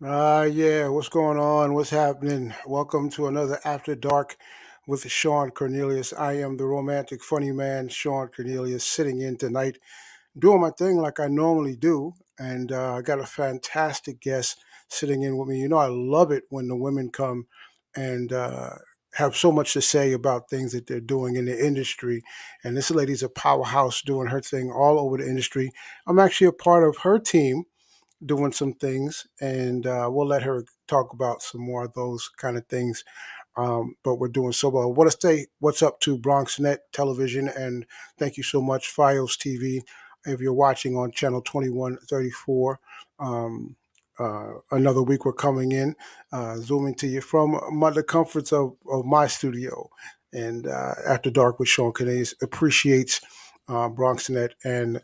Yeah, what's going on? What's happening? Welcome to another After Dark with Shawn Cornelius. I am the romantic, funny man, Shawn Cornelius, sitting in tonight, doing my thing like I normally do. And I got a fantastic guest sitting in with me. You know, I love it when the women come and have so much to say about things that they're doing in the industry. And this lady's a powerhouse doing her thing all over the industry. I'm actually a part of her team doing some things, and we'll let her talk about some more of those kind of things. But we're doing so well. I want to say what's up to BronxNet Television, and thank you so much, Fios TV. If you're watching on channel 2134, another week we're coming in, zooming to you from the comforts of my studio. And After Dark with Sean Canades appreciates BronxNet and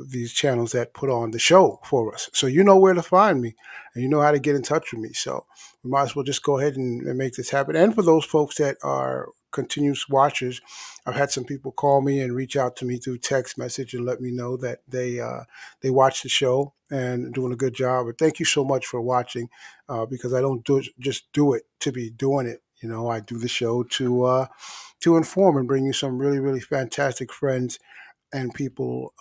these channels that put on the show for us. So you know where to find me, and you know how to get in touch with me. So we might as well just go ahead and make this happen. And for those folks that are continuous watchers, I've had some people call me and reach out to me through text message and let me know that they watch the show and doing a good job. But thank you so much for watching, because I don't just do it to be doing it. You know, I do the show to inform and bring you some really fantastic friends and people,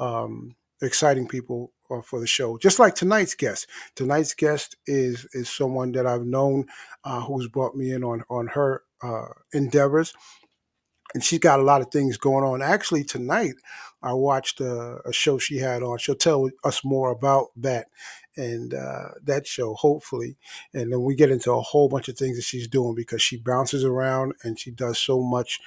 exciting people for the show. Just like tonight's guest. Tonight's guest is someone that I've known, who's brought me in on her endeavors, and she's got a lot of things going on. Actually, tonight I watched a show she had on. She'll tell us more about that and that show, hopefully. And then we get into a whole bunch of things that she's doing because she bounces around and she does so much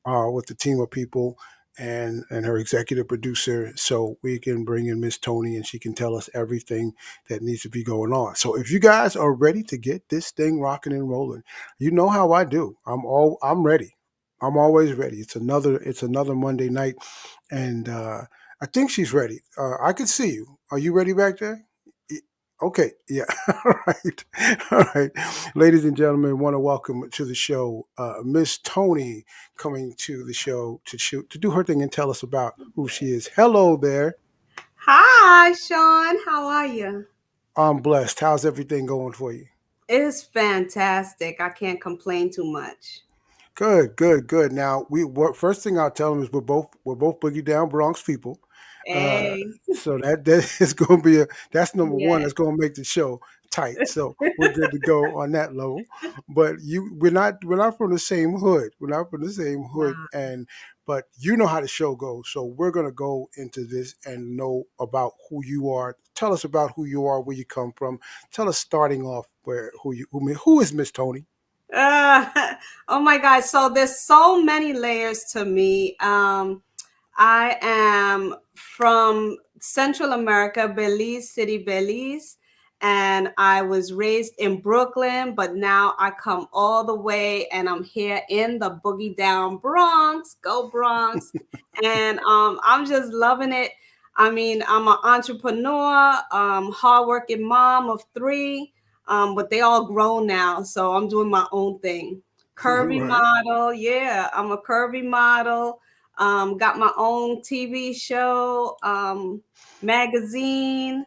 with the team of people and her executive producer, so we can bring in Miss Tony and she can tell us everything that needs to be going on. So if you guys are ready to get this thing rocking and rolling, you know how I do. I'm ready. I'm always ready. It's another Monday night, and I think she's ready. I can see you. Are you ready back there? Y- Okay, yeah. All right, all right. Ladies and gentlemen, want to welcome to the show Miss Tony, coming to the show to do her thing and tell us about who she is. Hello there. Hi, Sean. How are you? I'm blessed. How's everything going for you? It's fantastic. I can't complain too much. Good, good, good. Now, first thing I'll tell them is we're both boogie down Bronx people. Hey, So that is going to be that's number one. yeah. That's going to make the show tight. So we're good to go on that level. But we're not from the same hood. We're not from the same hood, Nah. and but you know how the show goes. So we're going to go into this and know about who you are. Tell us about who you are, where you come from. Tell us starting off where who is Miss Tony. Uh, oh my God. So there's so many layers to me. I am from Central America, Belize City, Belize. And I was raised in Brooklyn, but now I come all the way and I'm here in the Boogie Down Bronx. Go Bronx. And I'm just loving it. I mean, I'm an entrepreneur, hardworking mom of three, but they all grown now. So I'm doing my own thing. Curvy Right. model. Yeah, I'm a curvy model. Got my own TV show, magazine,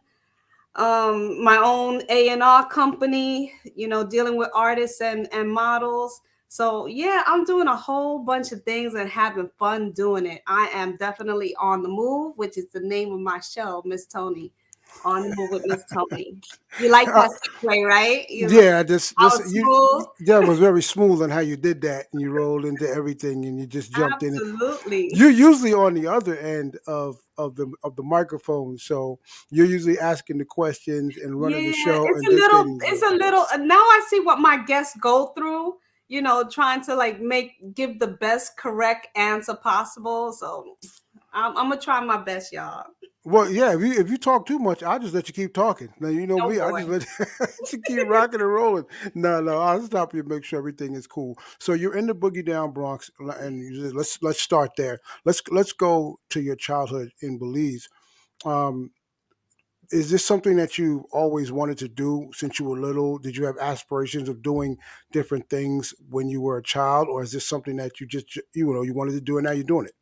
my own A&R company, dealing with artists and models. So yeah, I'm doing a whole bunch of things and having fun doing it. I am definitely on the move, which is the name of my show, Miss Tony. On the move with Miss Tony. You like that segue, right? Yeah, I just was smooth. that was very smooth on how you did that, and you rolled into everything, and you just jumped in. Absolutely. You're usually on the other end of the microphone, so you're usually asking the questions and running the Yeah, show, it's and a this little, getting it's a little. Now I see what my guests go through. Trying to like give the best correct answer possible. So I'm gonna try my best, y'all. well. Yeah, if you talk too much, I'll just let you keep talking. Now you know Oh me, I boy. just let you keep rocking and rolling. No, no, I'll stop you and make sure everything is cool. So you're in the Boogie Down Bronx, and let's start there. Let's go to your childhood in Belize. Um, is this something that you always wanted to do since you were little? Did you have aspirations of doing different things when you were a child, or is this something that you wanted to do and now you're doing it?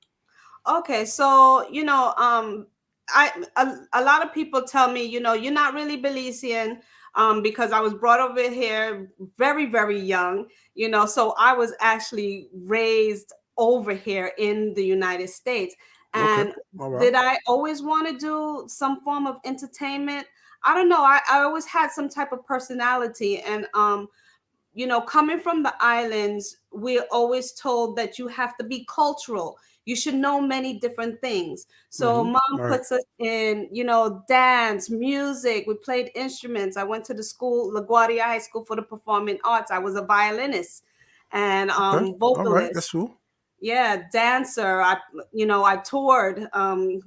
Okay, so a lot of people tell me, you're not really Belizean. because I was brought over here very, very young, so I was actually raised over here in the United States. Okay. And All right. did I always want to do some form of entertainment? I don't know. I always had some type of personality. And coming from the islands, we're always told that you have to be cultural. You should know many different things. So Mm-hmm. mom Right. puts us in, dance, music. We played instruments. I went to the school, LaGuardia High School for the Performing Arts. I was a violinist and Okay. All right. vocalist. That's cool. Yeah, dancer. I toured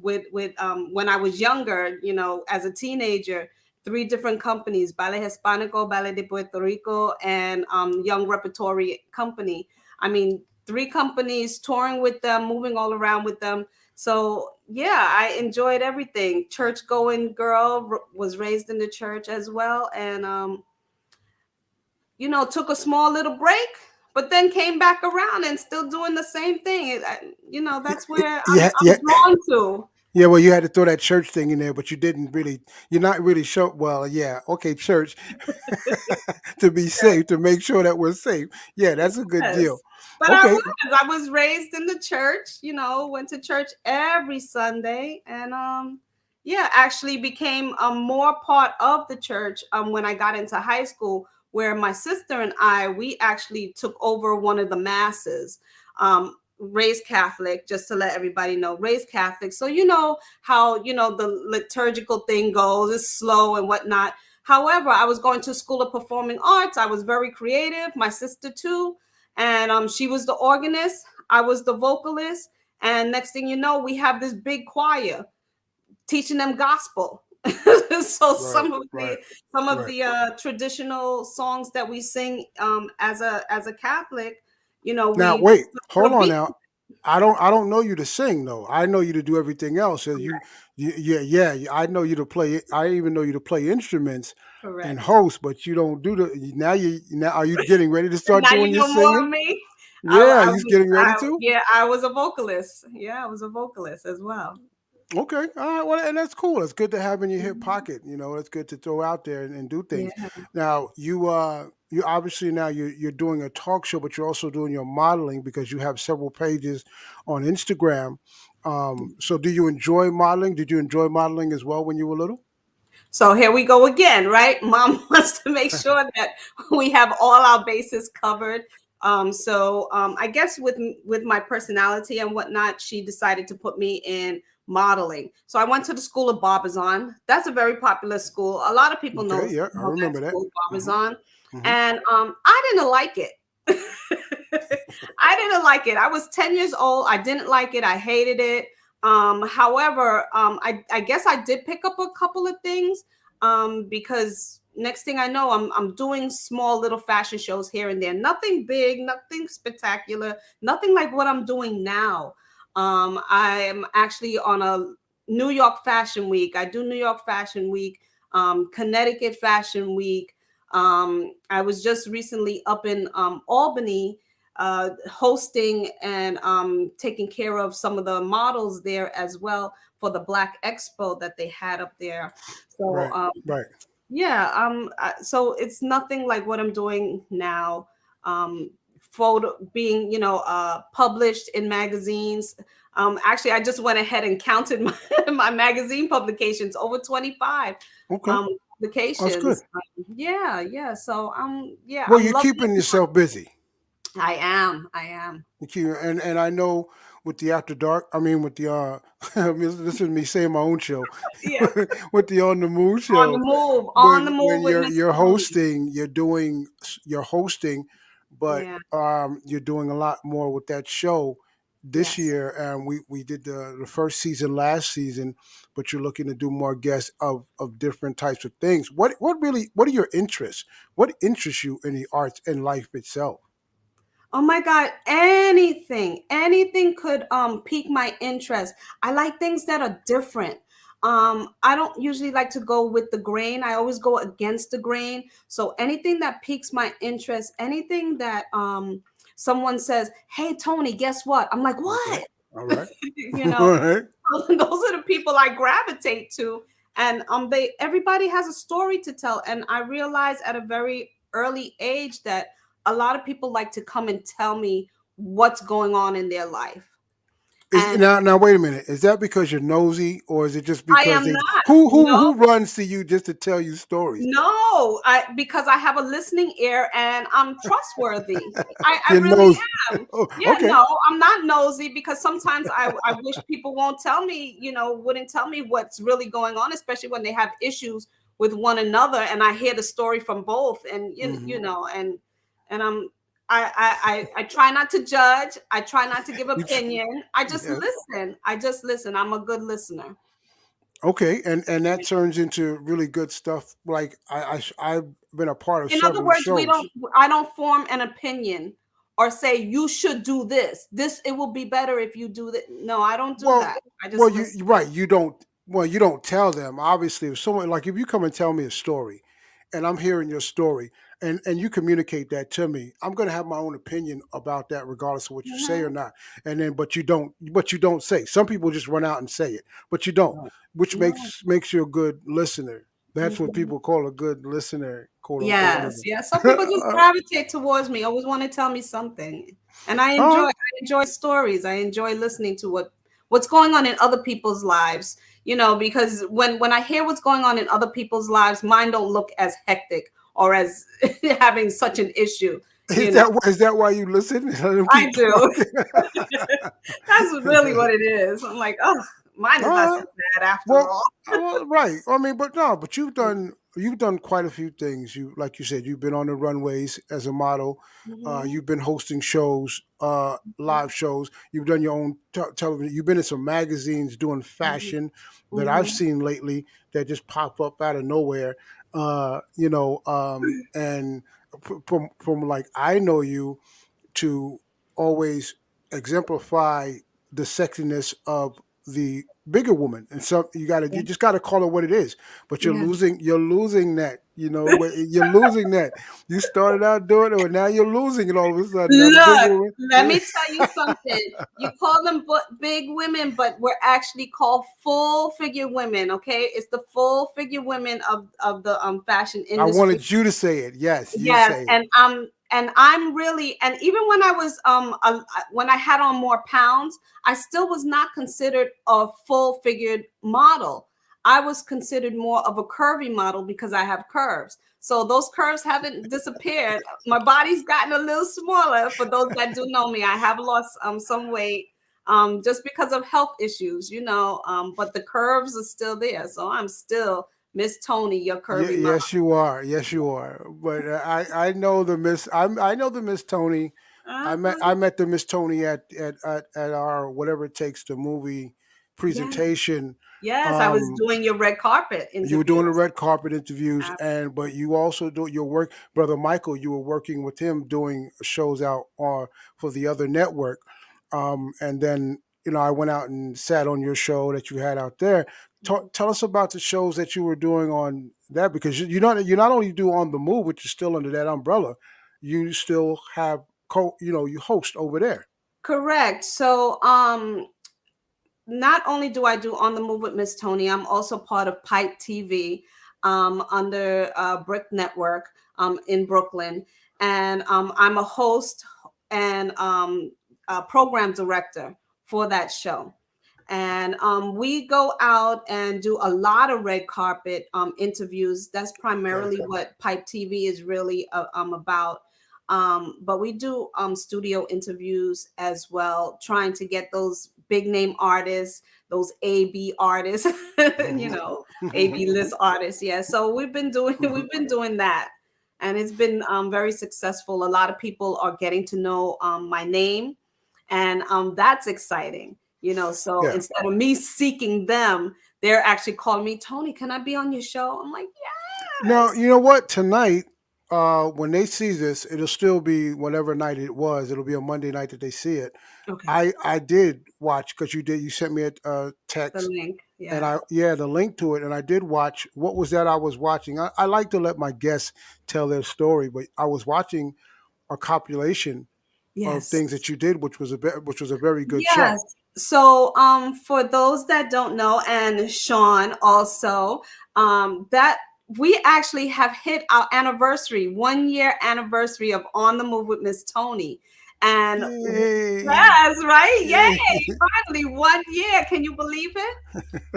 with when I was younger, as a teenager, three different companies: Ballet Hispanico, Ballet de Puerto Rico, and Young Repertory Company. I mean, three companies, touring with them, moving all around with them. So yeah, I enjoyed everything. Church going girl, was raised in the church as well, and took a small little break, but then came back around and still doing the same thing. That's where Yeah. I'm Yeah. drawn to. Yeah, well, you had to throw that church thing in there, but you didn't really. You're not really sure. Well, yeah, okay, church, to be safe, to make sure that we're safe. Yeah, that's a good deal. Yes. But I Okay, was. I was raised in the church, went to church every Sunday, and yeah, actually became more part of the church when I got into high school, where my sister and we actually took over one of the masses. Raised Catholic, just to let everybody know, raised Catholic. So you know how the liturgical thing goes, it's slow and whatnot. However, I was going to school of performing arts. I was very creative. My sister too, and she was the organist. I was the vocalist. And next thing you know, we have this big choir teaching them gospel. So right, some of right, right. the traditional songs that we sing as a Catholic, Now, we wait, put hold a on. beat. Now, I don't know you to sing though. I know you to do everything else. So yeah. I know you to play. I even know you to play instruments and Correct. host, but you don't do the. Now are you getting ready to start Now doing you your know more of singing? me. Yeah, you getting ready to? Yeah, I was a vocalist. Yeah, I was a vocalist as well. Okay, all right. Well, and that's cool. It's good to have in your hip Mhm. pocket. It's good to throw out there and do things. Yeah. Now, you obviously now you're doing a talk show, but you're also doing your modeling because you have several pages on Instagram. So, do you enjoy modeling? Did you enjoy modeling as well when you were little? So here we go again, right? Mom wants to make sure that we have all our bases covered. I guess with my personality and whatnot, she decided to put me in modeling. So I went to the School of Barbizon. That's a very popular school. A lot of people Okay, know yeah, I that remember that. school, Hmm. Barbizon, Hmm. and I didn't like it. I didn't like it. I was 10 years old. I didn't like it. I hated it. However, I guess I did pick up a couple of things because next thing I know, I'm doing small little fashion shows here and there. Nothing big, nothing spectacular, nothing like what I'm doing now. I'm actually on a New York Fashion Week. I do New York Fashion Week, Connecticut Fashion Week. I was just recently up in Albany, hosting and taking care of some of the models there as well for the Black Expo that they had up there. So Right, right. yeah, so it's nothing like what I'm doing now. Photo being, published in magazines. Actually, I just went ahead and counted my, my magazine publications, over 25 Okay, that's good. publications. Yeah, yeah. So yeah, Well, I'm you're loving keeping it. yourself busy. I am. I am. And I know with the after dark, I mean with the I mean, this is me saying my own show, Yeah. with the on the moon On the show. move. On the When move with Miss you're Tony. hosting, you're hosting, but Yeah. you're doing a lot more with that show this Yes. year. And we did the first season last season, but you're looking to do more guests of different types of things. What are your interests? What interests you in the arts and life itself? Oh my God, anything could pique my interest. I like things that are different. I don't usually like to go with the grain. I always go against the grain. So anything that piques my interest, anything that someone says, "Hey Tony, guess what?" I'm like, Okay. "What?" All right. you All know, right. those are the people I gravitate to. And they everybody has a story to tell. And I realized at a very early age that a lot of people like to come and tell me what's going on in their life. Is And now wait a minute. Is that because you're nosy, or is it just I because am they not. who No, runs to you just to tell you stories? no, I because I have a listening ear and I'm trustworthy. I You're really nosy. am. Oh, Yeah, okay. no, I'm not nosy because sometimes I wish people won't tell me, wouldn't tell me what's really going on, especially when they have issues with one another and I hear the story from both. And Hmm. and I try not to judge. I try not to give You, opinion. I just yeah. listen. I just listen. I'm a good listener. Okay, and that turns into really good stuff. Like I've been a part of In other several words, shows. I don't form an opinion or say you should do this. It will be better if you do that. No, I don't do Well, that. I just well, listen. you're right. You don't. Well, you don't tell them. Obviously, if someone like if you come and tell me a story, and I'm hearing your story, and you communicate that to me, I'm going to have my own opinion about that, regardless of what you say or Mhm. not. And then, but you don't say. Some people just run out and say it, but you don't, No. which No. makes you a good listener. That's what Mhm. people call a good listener, quote unquote. Yes, yes. Some people just gravitate towards me, always want to tell me something. And Uh, I enjoy stories. I enjoy listening to what's going on in other people's lives, because when I hear what's going on in other people's lives, mine don't look as hectic or as having such an issue, you know. is that why you listen? Let them I keep do. talking. That's really what it is. I'm like, oh, mine is not uh, so bad after Well, all. right. I mean, but no, but you've done quite a few things. You like you said, you've been on the runways as a model. Mhm. You've been hosting shows, live shows. You've done your own television. You've been in some magazines doing Mhm. fashion that I've Mhm. seen lately that just pop up out of nowhere. And from like I know you to always exemplify the sexiness of the bigger woman. And so you Yeah. just gotta call it what it is. But Yeah. you're losing that. You're losing that. You started out doing it, and now you're losing it all of a sudden. Now the big Look, woman. let me tell you something. You call them big women, but we're actually called full figure women. Okay, it's the full figure women of the fashion I industry. wanted you to say it. Yes, you Yes, say it. and I'm really, and even when I was when I had on more pounds, I still was not considered a full figured model. I was considered more of a curvy model because I have curves. So those curves haven't disappeared. My body's gotten a little smaller. For those that do know me, I have lost some weight just because of health issues, but the curves are still there. So I'm still Miss Tony, your Yeah, curvy model. yes, you are. Yes, you are. But I know the Miss. I know the Miss Tony. I Uh-huh. met the Miss Tony at our whatever it takes the movie Yes, presentation. yes, I was Um, doing your red carpet you were doing the interviews. red carpet interviews, Uh, and but you also do your work, brother Michael. You were working with him doing shows out for the other network, and then I went out and sat on your show that you had out there. Tell us about the shows that you were doing on that because you not only do on the move, which is still under that umbrella, you still have you host over there. Correct. So, not only do I do On the Move with Miss Tony, I'm also part of Pipe TV under Brick Network in Brooklyn. And I'm a host and a program director for that show. And we go out and do a lot of red carpet interviews. That's Okay. primarily what Pipe TV is really about. But we do studio interviews as well, trying to get those big name artists, those AB artists, you Mhm. know, AB list artists. Yeah. So Mhm. we've been doing that, and it's been very successful. A lot of people are getting to know my name, and that's exciting. So Yeah. instead of me seeking them, they're actually calling me, Tony, can I be on your show? I'm like, Now, yes. you know what? Tonight, when they see this, it'll still be whatever night it was. It'll be a Monday night that they see it. Okay. I did watch because you sent me a The text, link. and Yeah. the link to it, and I did watch. What was that I was watching? I like to let my guests tell their story, but I was watching a compilation of Yes. things that you did, which was a very good Yes. show. So, for those that don't know, and Shawn also, that we actually have hit our anniversary, 1 year anniversary of On the Move with Miss Tony. And Yay! yes, right? Yay! Yay! Finally, 1 year. Can you believe it?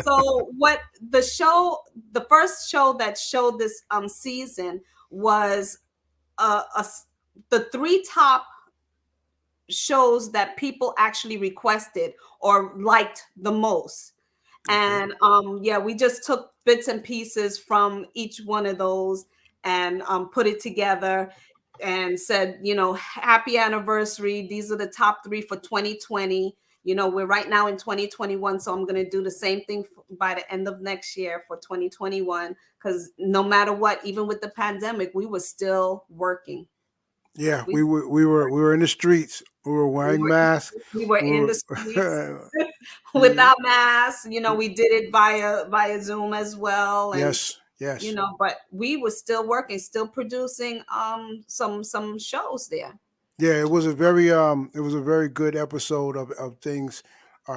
So, what the show, the first show that showed this season was the three top shows that people actually requested or liked the most. Okay. And yeah, we just took bits and pieces from each one of those and put it together and said, happy anniversary. These are the top three for 2020. We're right now in 2021, so I'm going to do the same thing by the end of next year for 2021, because no matter what, even with the pandemic, we were still working. Yeah, we, we were in the streets. We were we wearing were masks. we were We in the were streets yeah, without masks. We did it via Zoom as well, and yes, yes. but we were still working, still producing some shows there. Yeah, it was a very good episode of things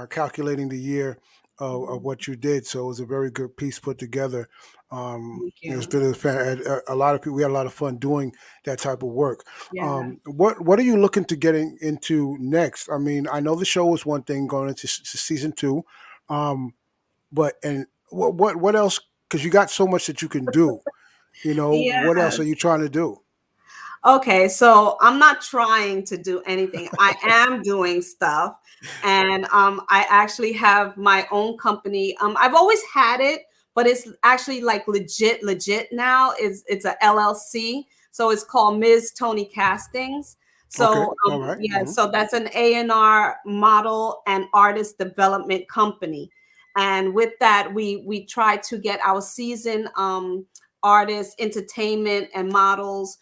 calculating the year of Mhm. what you did. So it was a very good piece put together. Thank It was you. been a lot of people. We had a lot of fun doing that type of work. Yeah. What are you looking to getting into next? I mean, I know the show is one thing going into season two, um, but and what else? Because you got so much that you can do. What Yeah. else are you trying to do? Okay, so I'm not trying to do anything. I am doing stuff, and I actually have my own company. I've always had it, but it's actually like legit now. It's a LLC, so it's called Ms. Tony Castings. Okay, So all right. yeah, so that's an A&R model and artist development company, and with that, we try to get our seasoned artists, entertainment, and models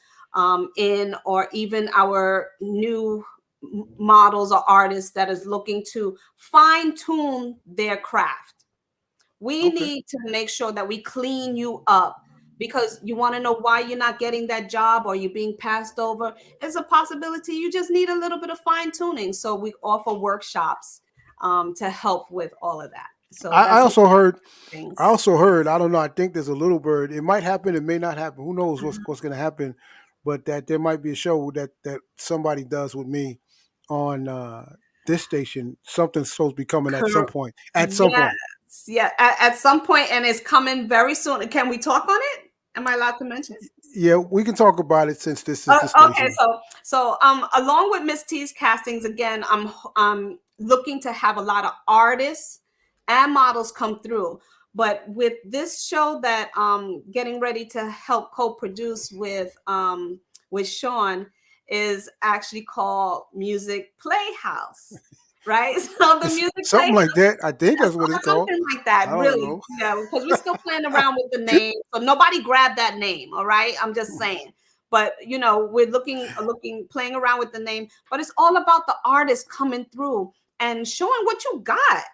in, or even our new models or artists that is looking to fine tune their craft. We Okay. need to make sure that we clean you up, because you want to know why you're not getting that job or you're being passed over. It's a possibility you just need a little bit of fine tuning. So we offer workshops to help with all of that. So I that's also heard. I things. also heard. I don't know. I think there's a little bird. It might happen. It may not happen. Who knows Mhm. what's going to happen? But that there might be a show that somebody does with me on this station. Something's supposed to be coming at some Cor- point. At some Yes, point. yeah. At some point, and it's coming very soon. Can we talk on it? Am I allowed to mention? Yeah, we can talk about it since this is the Okay, station. so along with Miss T's castings, again, I'm looking to have a lot of artists and models come through. But with this show that getting ready to help co-produce with Shawn, is actually called Music Playhouse, right? So the It's Music something Playhouse, like that. I think yeah, that's what it's called. something like I that, don't really. know. Yeah, because we're still playing around with the name. So nobody grabbed that name, all right? I'm just saying. But we're playing around with the name, but it's all about the artist coming through and showing what you got.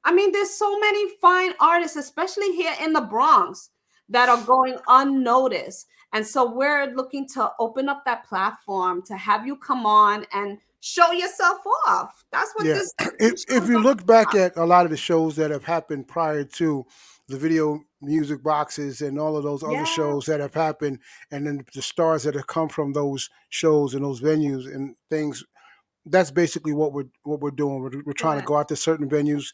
I mean, there's so many fine artists, especially here in the Bronx, that are going unnoticed. And so we're looking to open up that platform to have you come on and show yourself off. That's what Yeah, this if show's you all look back about. at a lot of the shows that have happened prior to the video music boxes and all of those other Yeah, shows that have happened, and then the stars that have come from those shows and those venues and things, that's basically what we're doing. We're trying to correct. go out to certain venues,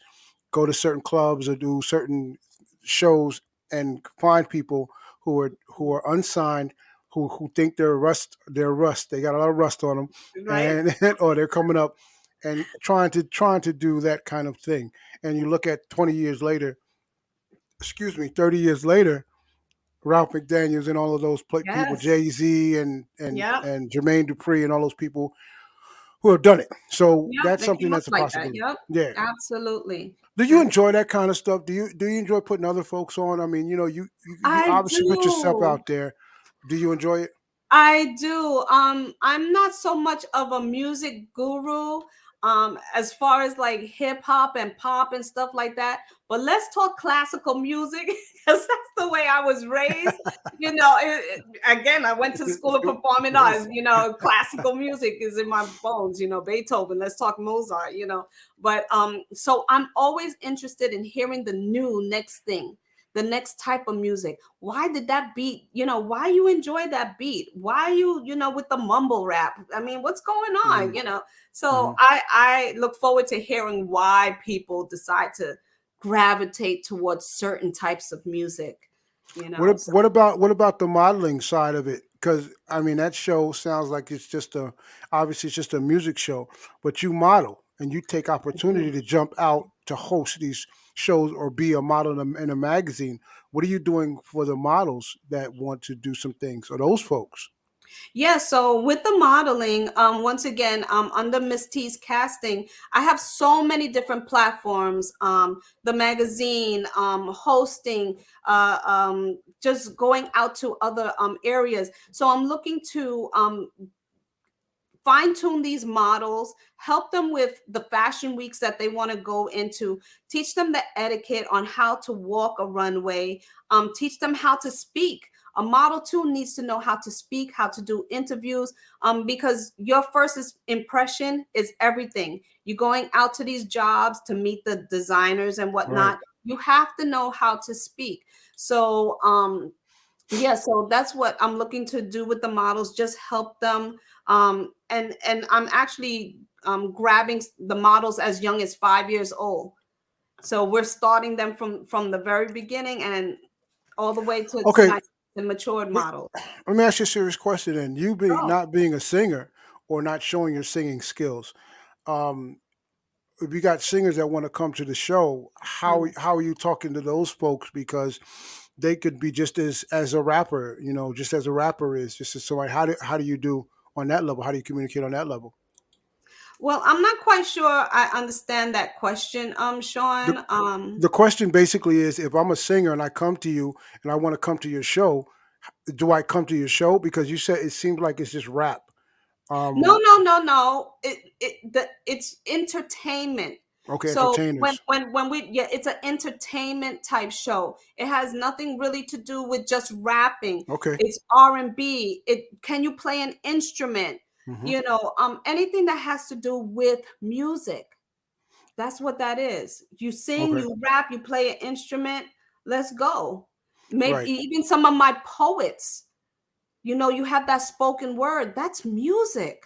go to certain clubs or do certain shows and find people who are unsigned, who think they're rust, they got a lot of rust on them, Right? and or they're coming up and trying to do that kind of thing. And you look at 20 years later, excuse me, 30 years later, Ralph McDaniels and all of those people, Yes. Jay-Z and and Yep. and Jermaine Dupri and all those people who have done it. So Yep. that's They something came up that's a like that. possibility. Yep. Yeah. Absolutely. Do you That's enjoy that kind of stuff? Do you enjoy putting other folks on? I mean, you I obviously put yourself do. out there. Do you enjoy it? I do. I'm not so much of a music guru. as far as like hip hop and pop and stuff like that. But let's talk classical music because that's the way I was raised. Again, I went to school of performing arts. Classical music is in my bones. Beethoven. Let's talk Mozart. But so I'm always interested in hearing the new next thing, the next type of music. Why did that beat, why you enjoy that beat? Why with the mumble rap? I mean, what's going on? So I look forward to hearing why people decide to gravitate towards certain types of music. So. What about the modeling side of it? Because I mean, that show sounds like it's just obviously it's just a music show, but you model and you take opportunity to jump out to host these shows or be a model in a magazine. What are you doing for the models that want to do some things or those folks? Yeah, so with the modeling, once again, under Miss T's casting, I have so many different platforms. The magazine, hosting, just going out to other areas. So I'm looking to fine tune these models, help them with the fashion weeks that they want to go into, teach them the etiquette on how to walk a runway, teach them how to speak. A model too needs to know how to speak, how to do interviews, because your first impression is everything. You're going out to these jobs to meet the designers and Right. whatnot. You have to know how to speak. So, yeah, so that's what I'm looking to do with the models, just help them. And I'm actually grabbing the models as young as 5 years old. So we're starting them from the very beginning and all the way to Okay. nice and matured Let, model. let me ask you a serious question. Then you be Oh. not being a singer or not showing your singing skills. Um, if you got singers that want to come to the show, how are you talking to those folks? Because they could be just as a rapper, just as a rapper is, just as somebody. How do you do on that level? How do you communicate on that level? Well, I'm not quite sure I understand that question, The Sean. the question basically is, if I'm a singer and I come to you and I want to come to your show, do I come to your show? Because you said it seems like it's just rap. No, Um, no, no, no. It's entertainment. okay, So when entertainers. when when we yeah, it's an entertainment type show. It has nothing really to do with just rapping. Okay. It's R&B. It can you play an instrument? Hmm. Anything that has to do with music. That's what that is. You sing, Okay. you rap, you play an instrument. Let's go. Maybe Right. even some of my poets, you have that spoken word. That's music.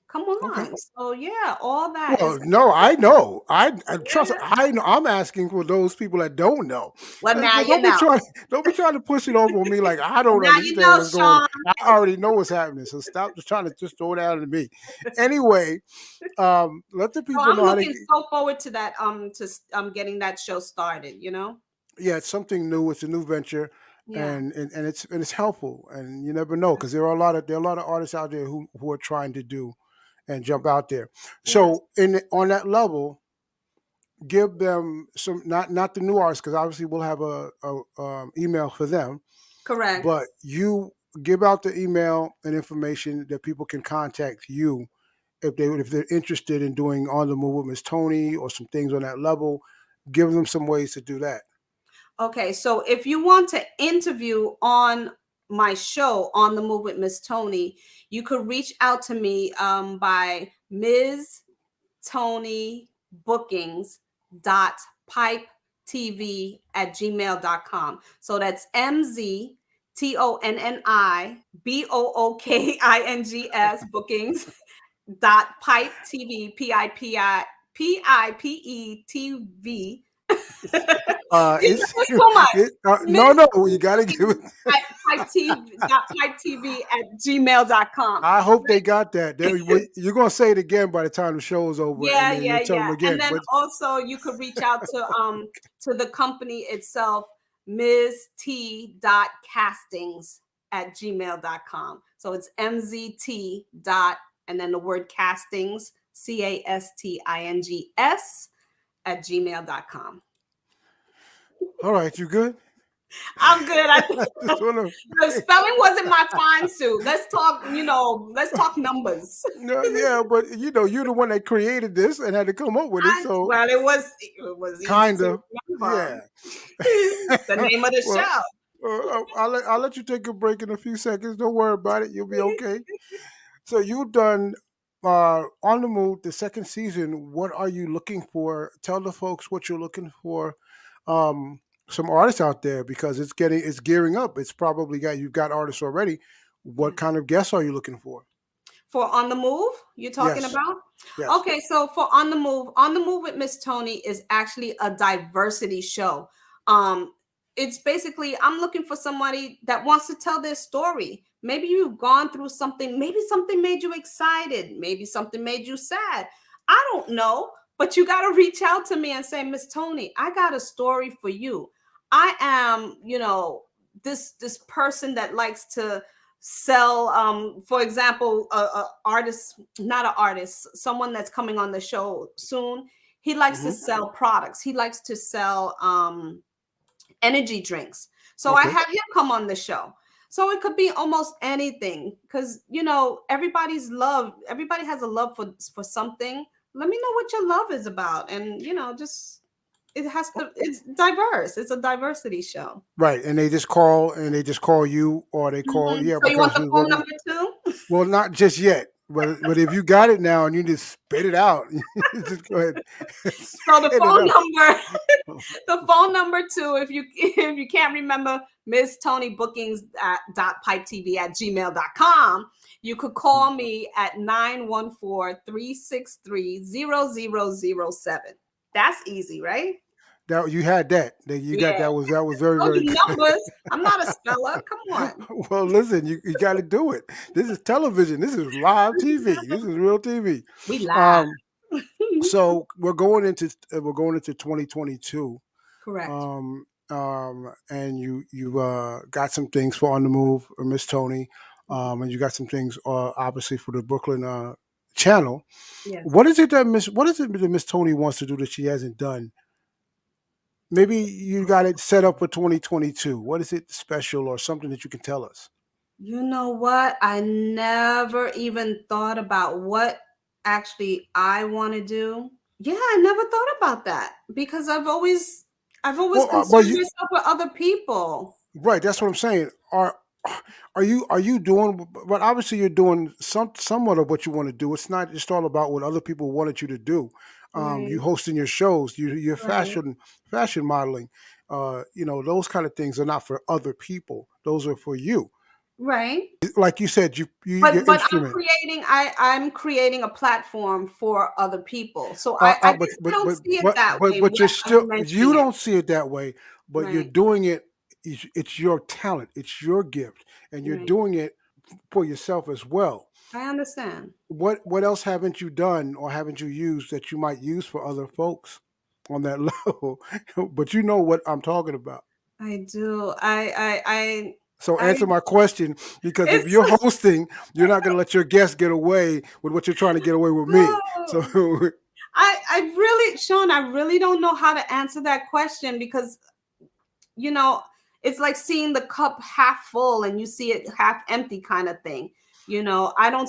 Come Okay. on. So yeah, all that Well, is no, I know. I trust. yeah. I know. I'm asking for those people that don't know. Well, now So you know. don't be trying to push it off on me like I don't Now you understand know, what's going on. Sean. I already know what's happening. So stop just trying to just throw it out at me. Anyway, let the So people I'm know how to. looking so forward to that. Getting that show started. Yeah, it's something new. It's a new venture, Yeah. and it's helpful. And you never know because there are a lot of artists out there who are trying to do and jump out there. Yes. So on that level, give them some not the new artists because obviously we'll have a email for them, Correct. but you give out the email and information that people can contact you if they're interested in doing on the move with Miss Tony or some things on that level. Give them some ways to do that. Okay, so if you want to interview on my show on the Move with Miss Tony, you could reach out to me by Ms. Tony Bookings dot pipe tv at gmail.com. So that's MZTONNIBOOKINGS bookings dot pipe tv PIPE TV. It's It's too much. no, Miss no, you got to give it. Pipe TV dot pipe TV at gmail.com. I hope they got that. You're gonna say it again by the time the show is over, and Yeah, then you'll yeah, tell them yeah. And again. then But also you could reach out to the company itself, Ms. T dot castings at gmail.com. So it's MZT dot and then the word castings, CASTINGS at gmail.com. all right, you good? I'm good. I just want to. The spelling wasn't my fine suit. Let's talk, let's talk numbers. No, yeah, but you're the one that created this and had to come up with it, so Well, it was easy kind to of, remember. yeah. The name of the Well, show. I'll let you take a break in a few seconds. Don't worry about it. You'll be okay. So you've done on the move the second season. What are you looking for? Tell the folks what you're looking for. Um, some artists out there because it's gearing up. It's probably you've got artists already. What Yeah. kind of guests are you looking for? For On the Move, you're talking Yes, about? yes. Okay, so for On the Move with Mz Tonni is actually a diversity show. Um, it's basically I'm looking for somebody that wants to tell their story. Maybe you've gone through something, maybe something made you excited, maybe something made you sad. I don't know, but you got to reach out to me and say, Miss Tony, I got a story for you. I am, this person that likes to sell for example a artist, not an artist, someone that's coming on the show soon. He likes to Hmm. sell products, he likes to sell energy drinks, so I Okay. have him come on the show. So it could be almost anything, because everybody has a love for something. Let me know what your love is about, and just it's diverse, it's a diversity show. Right, and they just call you, or they call, yeah, So you want because the you're phone working. number too? Well, not just yet, but if you got it now and you just spit it out, just go ahead, and So the spit it phone out. number, the phone number too, if you can't remember, Ms. Tony Bookings at .pipetv@gmail.com, you could call me at 914-363-0007. That's easy, right? That you had that. That you got Yeah. that was very, Told very you good. numbers. I'm not a speller. Come on. Well, listen, you got to do it. This is television. This is live TV. This is real TV. We live. Um, so we're going into 2022. Correct. And you got some things for On the Move, or Miss Tony, and you got some things obviously for the Brooklyn channel. Yes. What is it that Miss Tony wants to do that she hasn't done? Maybe you got it set up for 2022. What is it special or something that you can tell us? You know what? I never even thought about what actually I want to do. Yeah, I never thought about that because I've always Well, but concerned you myself with other people. right. That's what I'm saying. Are you doing? But obviously, you're doing somewhat of what you want to do. It's not just all about what other people wanted you to do. You Right. hosting your shows, your Right. fashion modeling. Those kind of things are not for other people. Those are for you. Right. Like you said, your But I'm instrument. creating I'm creating a platform for other people. So I But guess I but don't but see it but that but way but you're when still you you mentioning it. don't see it that way, but you're Right. doing it. It's your talent. It's your gift, and you're Right. doing it for yourself as well. I understand. What else haven't you done or haven't you used that you might use for other folks on that level? But you know what I'm talking about. I do. So I answer my question, because if it's you're hosting, you're not going to let your guests get away with what you're trying to get away with me. So I really, Sean, I really don't know how to answer that question because you know, it's like seeing the cup half full and you see it half empty kind of thing. I don't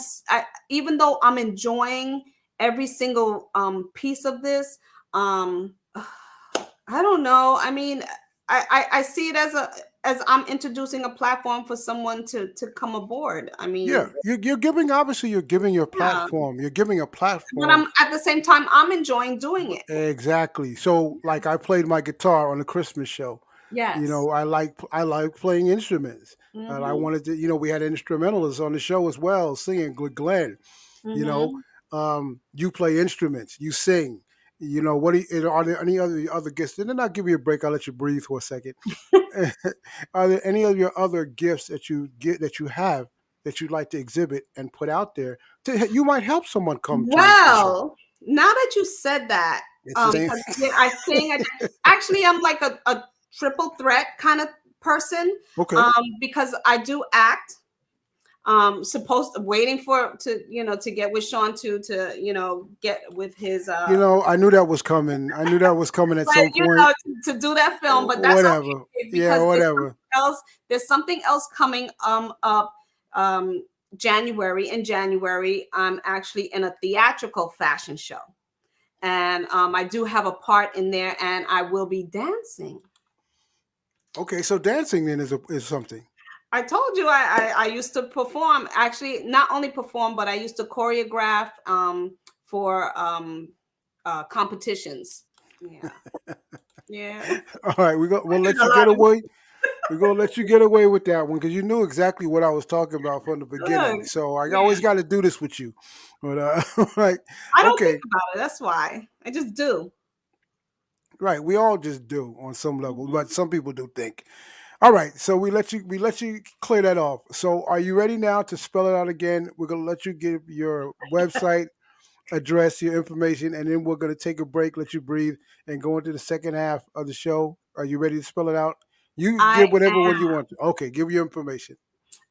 even though I'm enjoying every single piece of this, I don't know. I mean, I see it as I'm introducing a platform for someone to come aboard. I yeah, mean, you're giving, obviously you're giving your yeah, platform. You're giving a but platform. I'm at the same time I'm enjoying doing it. Exactly. So like I played my guitar on a Christmas show. Yes. I like playing instruments. And I Mhm. wanted to, we had instrumentalists on the show as well, singing with Glenn. You know, Mhm. you play instruments, you sing. What are there any other gifts? And then I'll give you a break. I'll let you breathe for a second. Are there any of your other gifts that you have that you'd like to exhibit and put out there you might help someone come to the show? Well, now that you said that, It's the same. because yeah, I sing. Actually, I'm like a triple threat kind of person, Okay. because I do act. waiting to get with Shawn to get with his I knew that was coming. I knew that was coming at but some point. to do that film, but that's Whatever. okay Yeah, because whatever. there's something else coming up in January. I'm actually in a theatrical fashion show, and I do have a part in there, and I will be dancing. Okay, so dancing then is something. I told you I used to perform. Actually, not only perform, but I used to choreograph for competitions. Yeah, yeah. All right, we'll let you get away. We're gonna let you get away with that one because you knew exactly what I was talking about from the beginning. Good. So I Yeah. always got to do this with you. But like, I don't okay, think about it. That's why I just do. right? We all just do on some level, but some people do think. All right, so we let you clear that off. So are you ready now to spell it out again? We're gonna let you give your website address, your information, and then we're gonna take a break, let you breathe, and go into the second half of the show. Are you ready to spell it out? You I give whatever one am. you want to. Okay, give your information.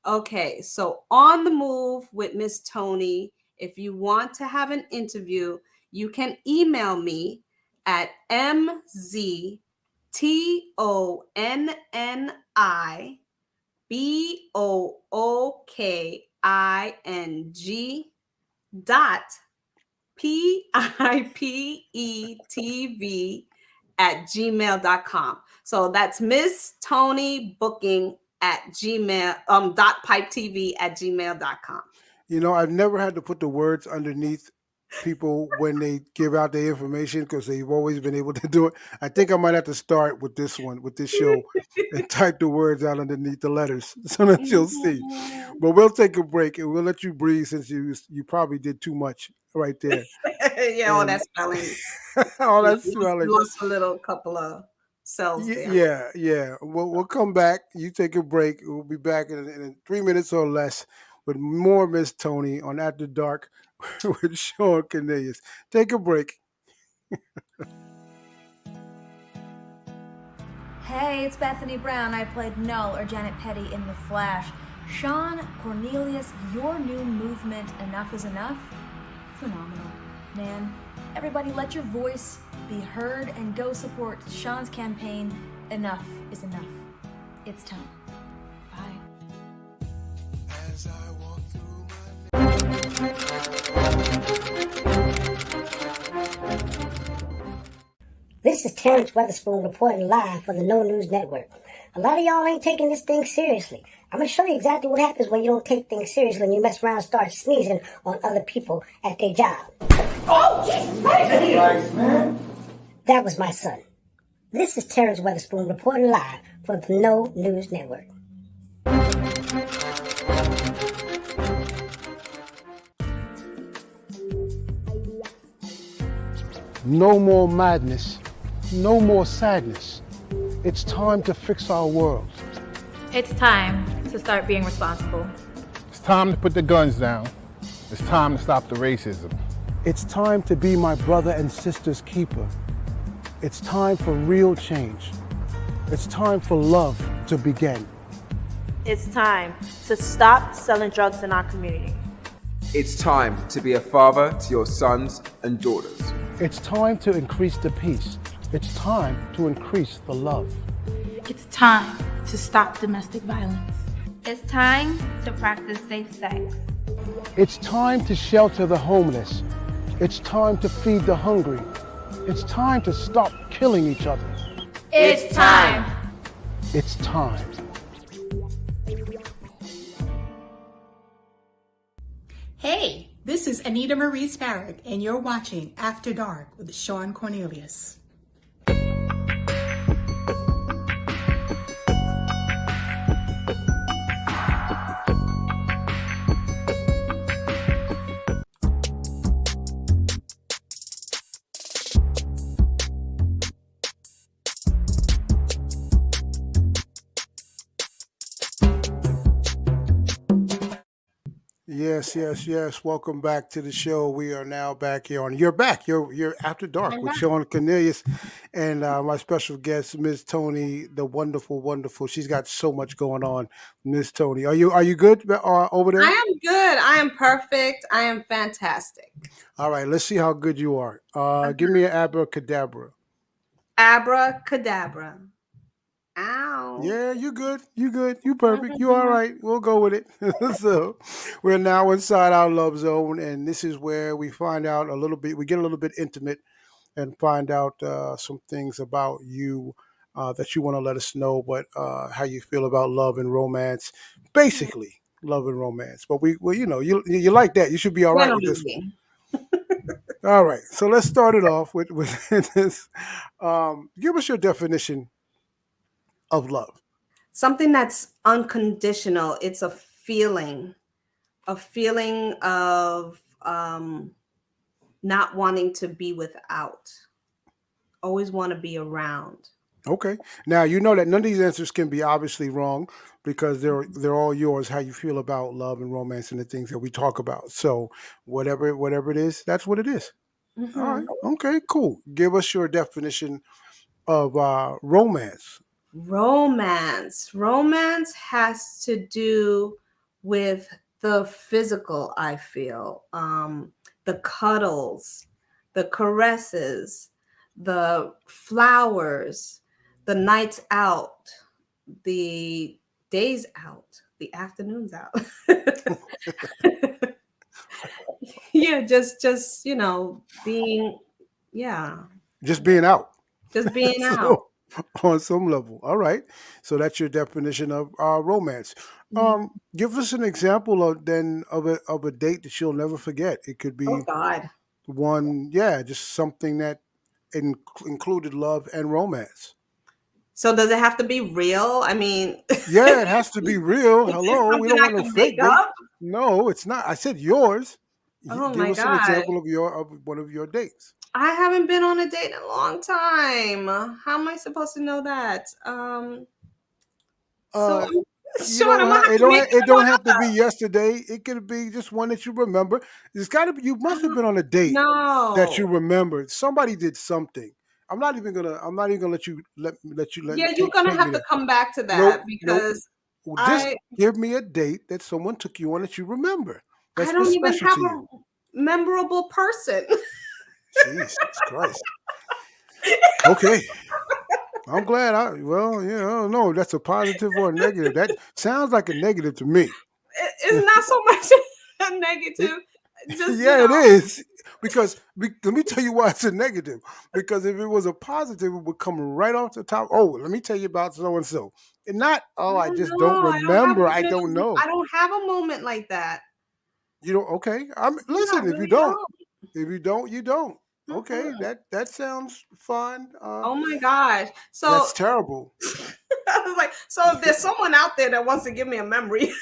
Okay, so on the move with Miss Tonni. If you want to have an interview, you can email me at mztonnibooking@gmail.com. So that's Miss Tonni Booking at gmail dot pipe tv at gmail.com. I've never had to put the words underneath people when they give out their information because they've always been able to do it. I think I might have to start with this one, with this show, and type the words out underneath the letters so that you'll see. But we'll take a break and we'll let you breathe since you probably did too much right there. Yeah, all that spelling. All that You smelling. lost a little couple of cells there. Yeah. We'll come back. You take a break. We'll be back in 3 minutes or less with more Miss Tonni on After Dark with Shawn Cornelius. Take a break. Hey, it's Bethany Brown. I played Null or Janet Petty in The Flash. Shawn Cornelius, your new movement, Enough is Enough? Phenomenal. Man, everybody let your voice be heard and go support Shawn's campaign, Enough is Enough. It's time. Bye. As I walk This is Terrence Weatherspoon reporting live for the No News Network. A lot of y'all ain't taking this thing seriously. I'm going to show you exactly what happens when you don't take things seriously and you mess around and start sneezing on other people at their job. Oh, Jesus Christ, man. That was my son. This is Terrence Weatherspoon reporting live for the No News Network. No more madness. No more sadness. It's time to fix our world. It's time to start being responsible. It's time to put the guns down. It's time to stop the racism. It's time to be my brother and sister's keeper. It's time for real change. It's time for love to begin. It's time to stop selling drugs in our community. It's time to be a father to your sons and daughters. It's time to increase the peace. It's time to increase the love. It's time to stop domestic violence. It's time to practice safe sex. It's time to shelter the homeless. It's time to feed the hungry. It's time to stop killing each other. It's time. It's time. Hey, this is Anita Marie Sparrow, and you're watching After Dark with Shawn Cornelius. Yes. Welcome back to the show. We are now back here on. You're back. You're After Dark I'm with back. Shawn Cornelius and my special guest, Ms. Tony, the wonderful. She's got so much going on, Ms. Tony. Are you good over I there? am good. I am perfect. I am fantastic. All right. Let's see how good you are. Give me an abracadabra. Abracadabra. Ow. Yeah, you good. You good. You perfect. You all right. We'll go with it. So we're now inside our love zone, and this is where we find out a little bit. We get a little bit intimate and find out some things about you that you want to let us know, but how you feel about love and romance, basically love and romance. But well, you like that. You should be all right with this one. Generally. All right. So let's start it off with this. Give us your definition of love. Something that's unconditional. It's a feeling of not wanting to be without. Always want to be around. Okay. Now you know that none of these answers can be obviously wrong because they're all yours. How you feel about love and romance and the things that we talk about. So whatever it is, that's what it is. All right. Okay. Cool. Give us your definition of romance. Romance has to do with the physical, I feel. The cuddles, the caresses, the flowers, the nights out, the days out, the afternoons out. Yeah, just being, yeah, Just being out. just being out. So, on some level. All right. So that's your definition of romance. Give us an example of a date that you'll never forget. It could Oh be God. one, just something that included love and romance. So does it have to be real? I mean, Yeah, it has to be real. is this Hello, we something don't I want no can fake make date. up? No, it's not. I said yours. Oh Give my us an God. example of one of your dates. I haven't been on a date in a long time. How am I supposed to know that? So You Sean, don't I'm gonna have have to make it that don't one have to be up. yesterday. It could be just one that you remember. It's got to be. You must have been on a date that you No. remember. Somebody did something. I'm not even gonna let you Yeah, you're gonna take me have to there. come back to Nope, that nope. because Well, just I give me a date that someone took you on that you remember. I That's been don't even special have to you. a memorable person. Jesus Christ. Okay. I'm glad I don't know if that's a positive or a negative. That sounds like a negative to me. It's not so much a negative. Just Yeah, it is. Because let me tell you why it's a negative. Because if it was a positive, it would come right off the top. Oh, let me tell you about so and so. And not, oh, I I don't just don't know. remember. I don't know. I don't have a moment like that. You don't okay. Yeah, I Listen, if you really don't. don't. If you don't, you don't. Okay, Mm-mm. that sounds fun. Oh my gosh. So That's terrible. I was like, so if there's someone out there that wants to give me a memory.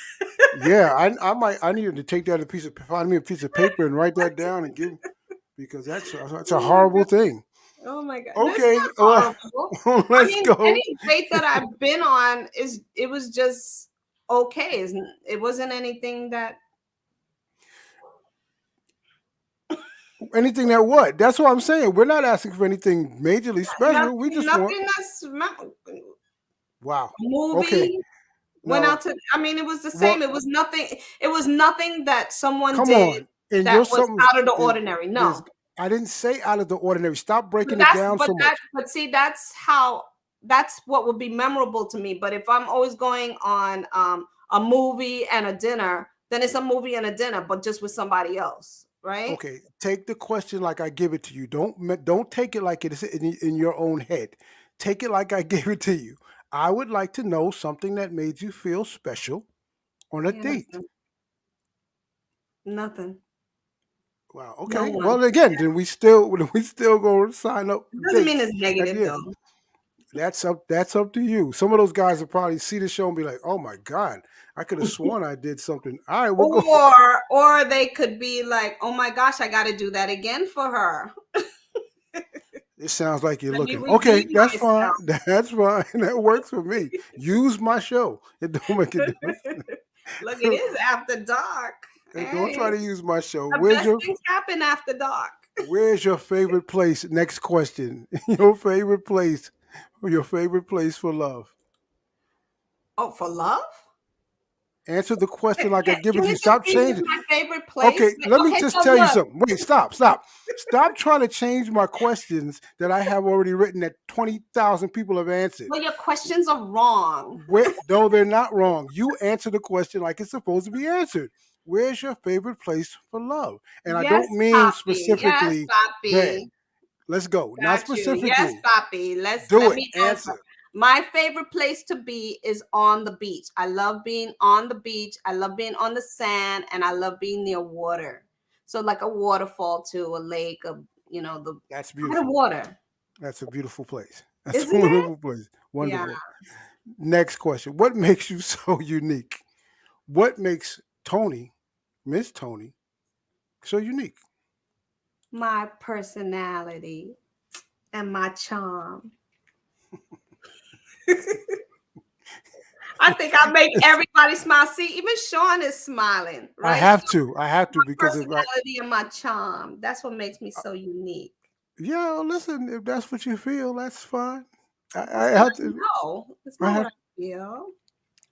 Yeah, I needed to take that find me a piece of paper and write that down and give because that's a Oh my horrible God. thing. Oh my God. That's Okay, not horrible. I let's mean, go. any date that I've been on it was just okay. It wasn't anything that Anything that what? That's what I'm saying. We're not asking for anything majorly special. We just want. nothing that's Wow. Okay. movie. Went Now, out to, I mean, it was the what? same. It was nothing that someone Come did on. And that you're was something. out of the ordinary. There's. No. I didn't say out of the ordinary. Stop breaking it down so much. But see, that's what would be memorable to me. But if I'm always going on a movie and a dinner, then it's a movie and a dinner, but just with somebody else, right? Okay. Take the question like I give it to you. Don't take it like it is in your own head. Take it like I gave it to you. I would like to know something that made you feel special on a Yeah, date. nothing. Wow. No Okay. one. Well, again, then we still gonna sign up for Doesn't mean dates it's at the negative end. though. That's up to you. Some of those guys will probably see the show and be like, "Oh my god, I could have sworn I did something." All right, we'll go. Or they could be like, oh my gosh, I got to do that again for her. It sounds like you're Let me looking. Okay, redeem that's fine. myself. That's fine. That works for me. Use my show. It don't make a difference. Look, it is after dark. Hey, don't try to use my show. The best things happen after dark. Where's your favorite place? Next question. Your favorite place for love. Oh, for love? Answer the question like I give it Can to you. it just Stop be changing. my favorite place? Okay, let me Okay, just so tell you look. something. Wait, stop. Stop trying to change my questions that I have already written that 20,000 people have answered. Well, your questions are wrong. No, they're not wrong. You answer the question like it's supposed to be answered. Where's your favorite place for love? And I don't mean specifically bed. Papi. Let's go. Not Got you. Yes, specifically. Papi. Do Let it. me Answer. My favorite place to be is on the beach. I love being on the beach. I love being on the sand, and I love being near water. So like a waterfall to a lake, That's the beautiful. water. That's a beautiful place. That's Isn't a wonderful place. Wonderful. Yeah. Next question. What makes you so unique? What makes Tonni, Mz Tonni, so unique? My personality and my charm. I think I make everybody smile. See, even Shawn is smiling. Right? I have to because of personality and my charm. That's what makes me so unique. Yeah, listen, if that's what you feel, that's fine. I have to. No, it's not what I feel.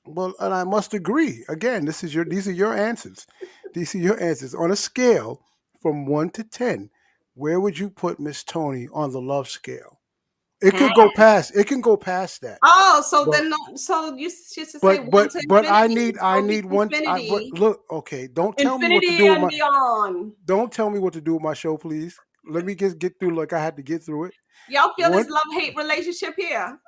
Well, and I must agree. Again, these are your answers. These are your answers on a scale from 1 to 10. Where would you put Mz Tonni on the love scale? It could go past. It can go past that. Oh, so you should say 1 to infinity. But I need one. Look, okay. Don't tell me what to do with my. Beyond. Don't tell me what to do with my show, please. Let me just get through. Like I had to get through it. Y'all feel this love-hate relationship here?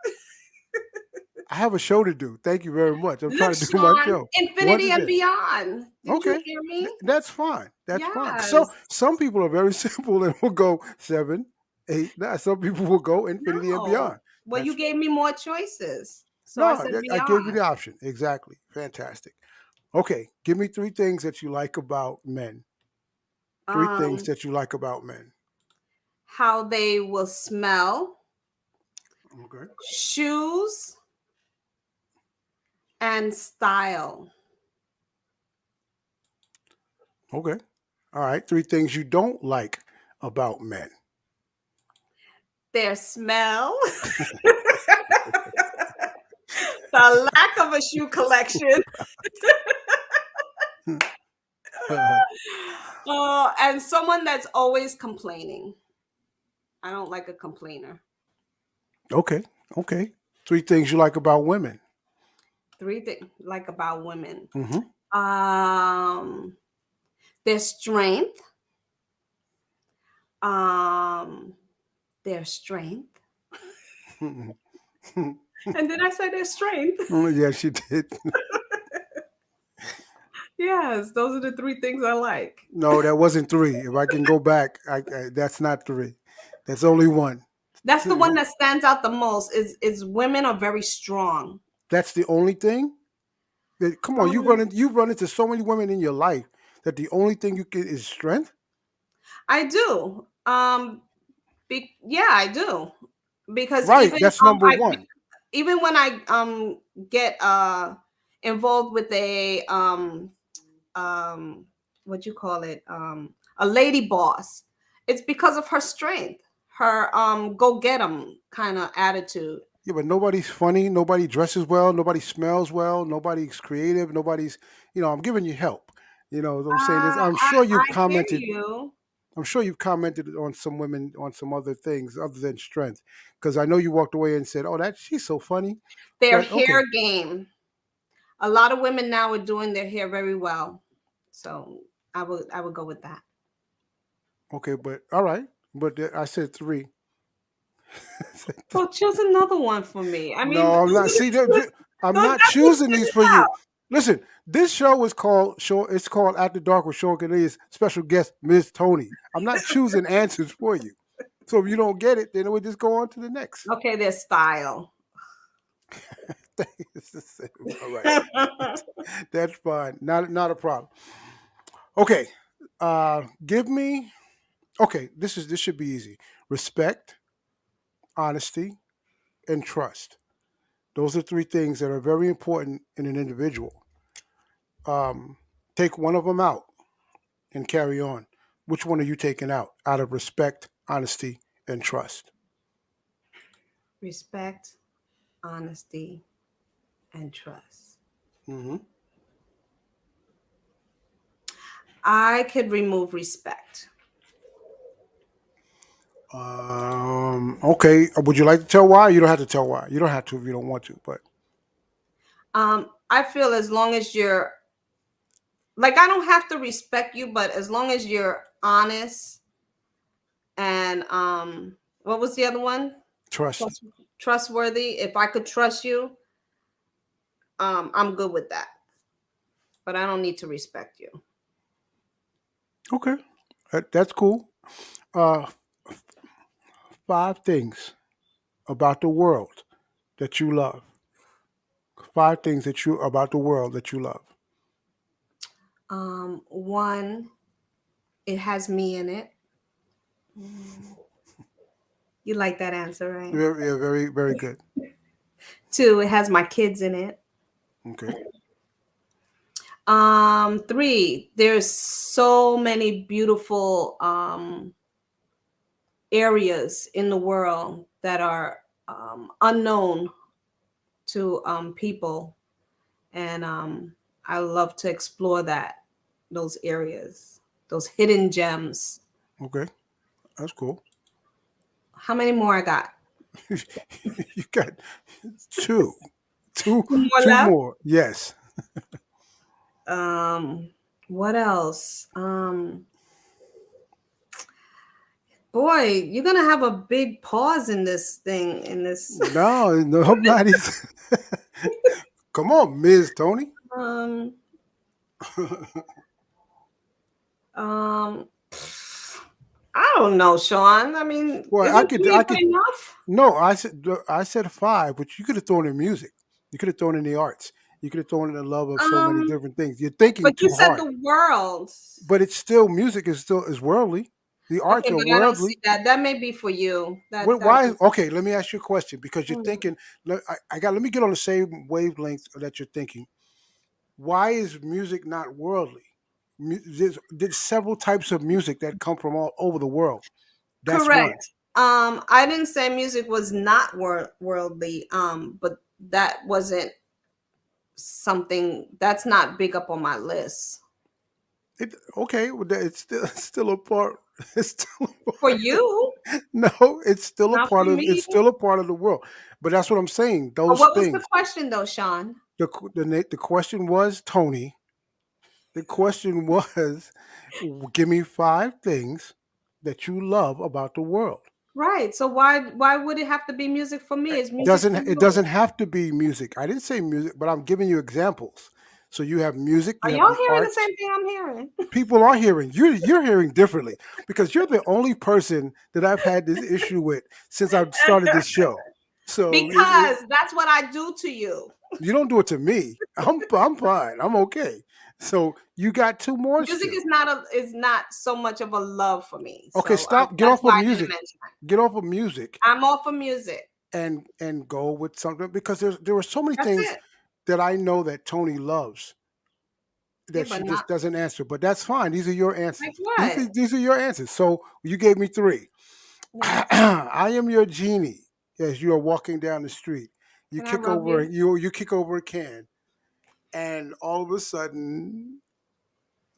I have a show to do. Thank you very much. I'm trying to do my show. Infinity and beyond. Did you hear me? That's fine. That's fine. So some people are very simple and will go 7, 8. Some people will go infinity and beyond. Well, you gave me more choices. So no, I said beyond. I gave you the option. Exactly. Fantastic. Okay. Give me 3 things that you like about men. 3 things that you like about men. How they will smell. Okay. Shoes. And style. Okay. All right. 3 things you don't like about men. Their smell. The lack of a shoe collection. And someone that's always complaining. I don't like a complainer. Okay. 3 things you like about women. 3 things like about women. Mm-hmm. Their strength. Their strength. And then I said their strength. Yes, you did. Yes, those are the 3 things I like. No, that wasn't 3. If I can go back, that's not 3. That's only 1. That's the one that stands out the most. Is women are very strong. That's the only thing. Come on, you've run into so many women in your life that the only thing you get is strength. I do. Yeah, I do. Because that's number 1. Even when I get involved with a what you call it, a lady boss, it's because of her strength, her go get 'em kind of attitude. Yeah, but nobody's funny, nobody dresses well, nobody smells well, nobody's creative, nobody's, I'm giving you help. You know what I'm saying? I'm sure you've commented. I'm sure you've commented on some women on some other things other than strength, because I know you walked away and said, "Oh, she's so funny." Their hair game. A lot of women now are doing their hair very well, so I would go with that. Okay, but all right, but I said 3. Well, choose another one for me. I mean, no, I'm not. See, I'm not choosing these for you. Listen, this show is called It's called After Dark with Shawn Cornelius, special guest Mz Tonni. I'm not choosing answers for you. So if you don't get it, then we'll just go on to the next. Okay, their style. It's the same. All right. That's fine. Not a problem. Okay. Give me. Okay, this should be easy. Respect, honesty, and trust. Those are 3 things that are very important in an individual. Take one of them out. and carry on. Which one are you taking out of respect, honesty, and trust? Respect, honesty, and trust. Mm-hmm. I could remove respect. Okay. Would you like to tell why? You don't have to tell why. You don't have to if you don't want to. But I feel as long as you're like, I don't have to respect you, but as long as you're honest and what was the other one? trust. Trustworthy. If I could trust you, I'm good with that. But I don't need to respect you. Okay. That's cool. Uh, 5 things about the world that you love. 5 things that you about the world that you love. One, it has me in it. You like that answer, right? Yeah, very, very good. 2, it has my kids in it. Okay. 3, there's so many beautiful areas in the world that are unknown to people, and I love to explore those areas, those hidden gems. Okay. That's cool. How many more I got? You got two. Two, 2 more two left. more. Yes. What else? Boy, you're gonna have a big pause in this thing. In this, No, nobody's. Come on, Ms. Tony. I don't know, Shawn. I mean, Well, isn't 3 good enough? No, I said 5, but you could have thrown in music. You could have thrown in the arts. You could have thrown in the love of so many different things. You're thinking But you too said hard. the world. But it's still music is wororldly. The arts Okay, are but I don't see worldly. that. That may be for you. Why? Okay, let me ask you a question because you're thinking. Let me get on the same wavelength that you're thinking. Why is music not worldly? There's several types of music that come from all over the world. That's one. Correct. I didn't say music was not worldly. But that wasn't something that's not big up on my list. Okay, well, it's still a part. It's still For you? No, it's still a Not part for of. me. It's still a part of the world. But that's what I'm saying. Those What was the things. question, though, Shawn? The question was, Tony. The question was, give me 5 things that you love about the world. Right. So why would it have to be music for me? It's music Doesn't for it you. doesn't have to be music. I didn't say music, but I'm giving you examples. So you have music, Are you have y'all the hearing the arts. same thing I'm hearing? People are hearing. You're hearing differently because you're the only person that I've had this issue with since I started this show. So Because that's what I do to you. you don't do it to me. I'm fine. I'm okay. So you got 2 more Music still. is not so much of a love for me. Okay, So stop. Get that's off of why I didn't music. mention it. Get off of music I'm off of music. and go with something because there were so many That's things it. that I know that Tony loves Yeah, that but she not just doesn't answer. But that's fine. These are your like answers. These what? are, these are your answers. So you gave me 3. Yes. I am your genie as you are walking down the street. You Can I kick rub over you? you kick over a can, and all of a sudden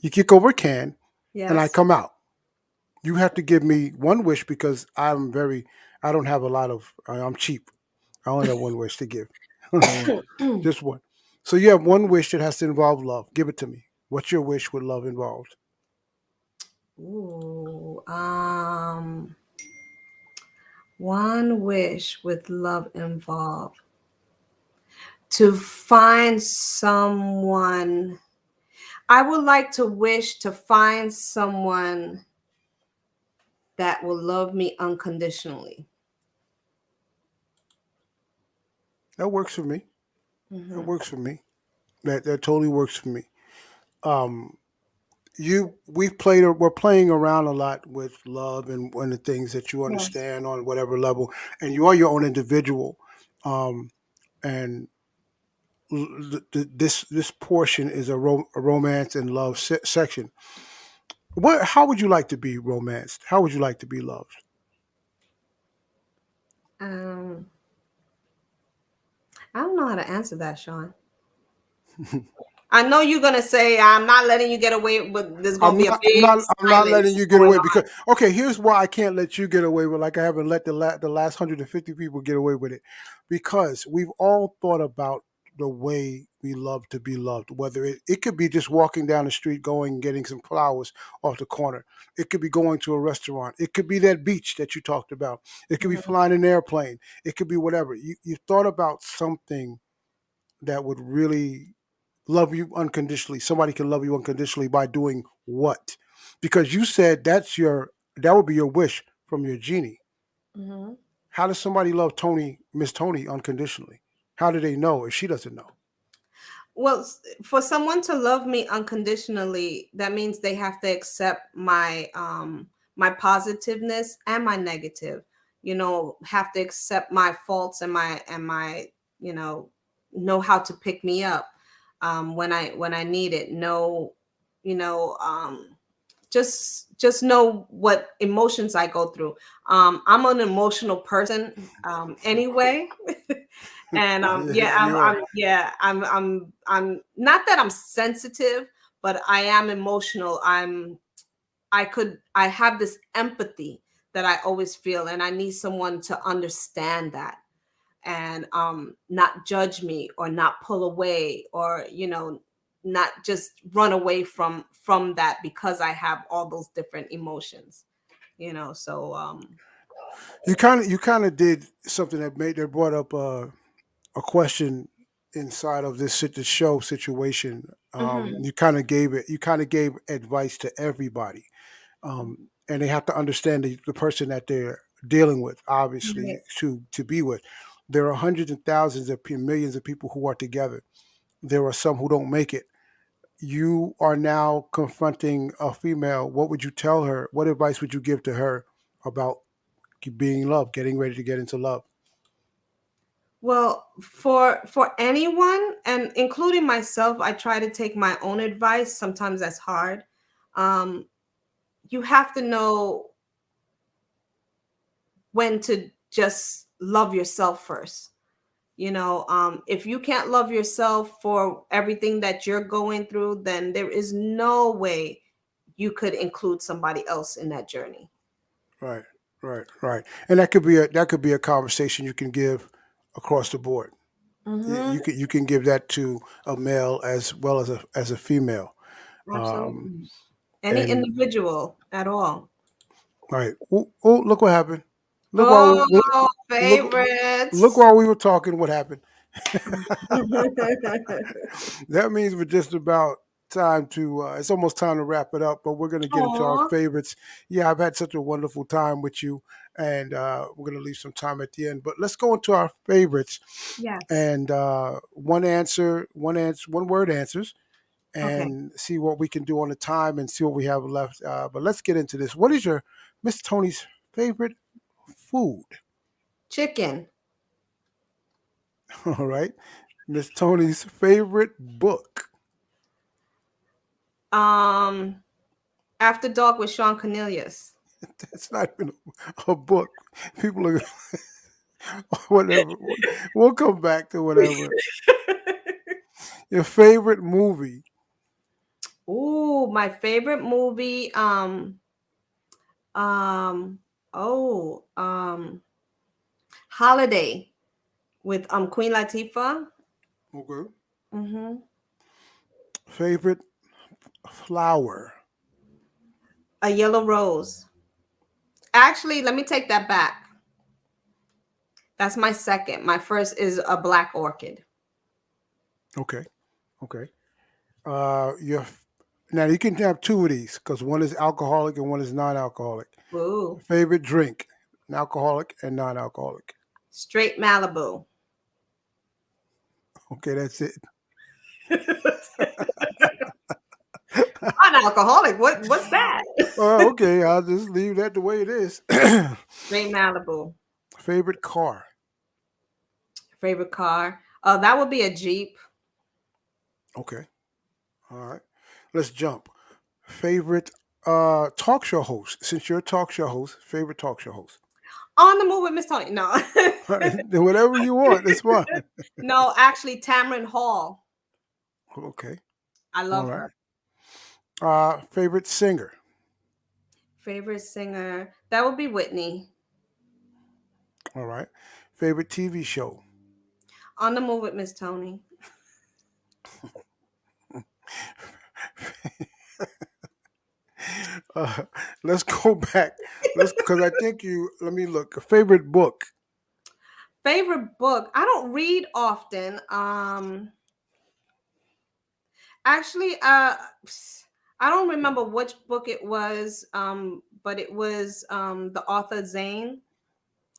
you kick over a can, and I Yes. come out. You have to give me one wish because I don't have a lot of. I'm cheap. I only have one wish to give. Just one. So you have one wish that has to involve love. Give it to me. What's your wish with love involved? Ooh, one wish with love involved. To find someone. I would like to wish to find someone that will love me unconditionally. That works for me. That Mm-hmm. works for me. That totally works for me. Um, we're playing around a lot with love and the things that you Yes. understand on whatever level, and you are your own individual. Um, and this portion is a romance and love section. How would you like to be romanced? How would you like to be loved? Um, I don't know how to answer that, Shawn. I know you're gonna say I'm not letting you get away, but there's gonna be a big I'm not letting silence you get going away on. because okay, here's why I can't let you get away with like I haven't let the last 150 people get away with it, because we've all thought about the way we love to be loved. Whether it could be just walking down the street, going and getting some flowers off the corner. It could be going to a restaurant. It could be that beach that you talked about. It could be Mhm. flying an airplane. It could be whatever. You thought about something that would really love you unconditionally. Somebody can love you unconditionally by doing what? Because you said that would be your wish from your genie. Mhm. How does somebody love Miss Tony unconditionally? How do they know if she doesn't know? Well, for someone to love me unconditionally, that means they have to accept my positiveness and my negative. Have to accept my faults and my know how to pick me up when I need it. You know, just know what emotions I go through. I'm an emotional person anyway. And Yeah, you are. I'm not that I'm sensitive, but I am emotional. I have this empathy that I always feel, and I need someone to understand that and not judge me or not pull away or not just run away from that because I have all those different emotions. So You kind of did something that brought up a question inside of the show situation. mhm. You kind of gave advice to everybody, and they have to understand the person that they're dealing with, obviously, Right. to be with. There are hundreds and thousands of millions of people who are together. There are some who don't make it. You are now confronting a female. What would you tell her? What advice would you give to her about being loved, getting ready to get into love? Well, for anyone, and including myself, I try to take my own advice. Sometimes that's hard. Um, you have to know when to just love yourself first. If you can't love yourself for everything that you're going through, then there is no way you could include somebody else in that journey. Right, right. And that could be a conversation you can give across the board. Hmm. You can give that to a male as well as a female. Um, Absolutely. Any and individual at all. right. Oh, look what happened. Look while Oh, look look favorites. while we were talking. What happened? That means we're just about time to. It's almost time to wrap it up. But we're going to get into our Aw, favorites. Yeah, I've had such a wonderful time with you, and we're going to leave some time at the end. But let's go into our favorites yes. and one word answers, Okay. and see what we can do on the time and see what we have left. But let's get into this. What is your Miss Tony's favorite food? Chicken. All right. Miss Tony's favorite book. Um, After Dark with Shawn Cornelius. That's not even a book. People are whatever. We'll come back to whatever. Your favorite movie. Ooh, my favorite movie. Um, oh, Holiday with Queen Latifah. Okay. Mm-hmm. Favorite flower. A Yellow Rose. Actually, let me take that back. That's my second. My first is a black orchid. Okay. Okay. Your Now you can have two of these because one is alcoholic and one is non-alcoholic. Ooh, Favorite drink, an alcoholic and non-alcoholic. straight Malibu. Okay, that's it. Non-alcoholic. What's that? Okay, I'll just leave that the way it is. Straight Malibu. Favorite car. Favorite car. That would be a Jeep. Okay, all right. Let's jump. Favorite talk show host. Since you're a talk show host, favorite talk show host. On the Move with Mz Tonni. No. Whatever you want, it's fine. No, actually, Tamron Hall. Okay. I love her. Favorite singer. Favorite singer. That would be Whitney. All right. Favorite TV show. On the Move with Mz Tonni. Let's go back. Because I think let me look. Favorite book. Favorite book. I don't read often. Actually, I don't remember which book it was, but it was the author Zane.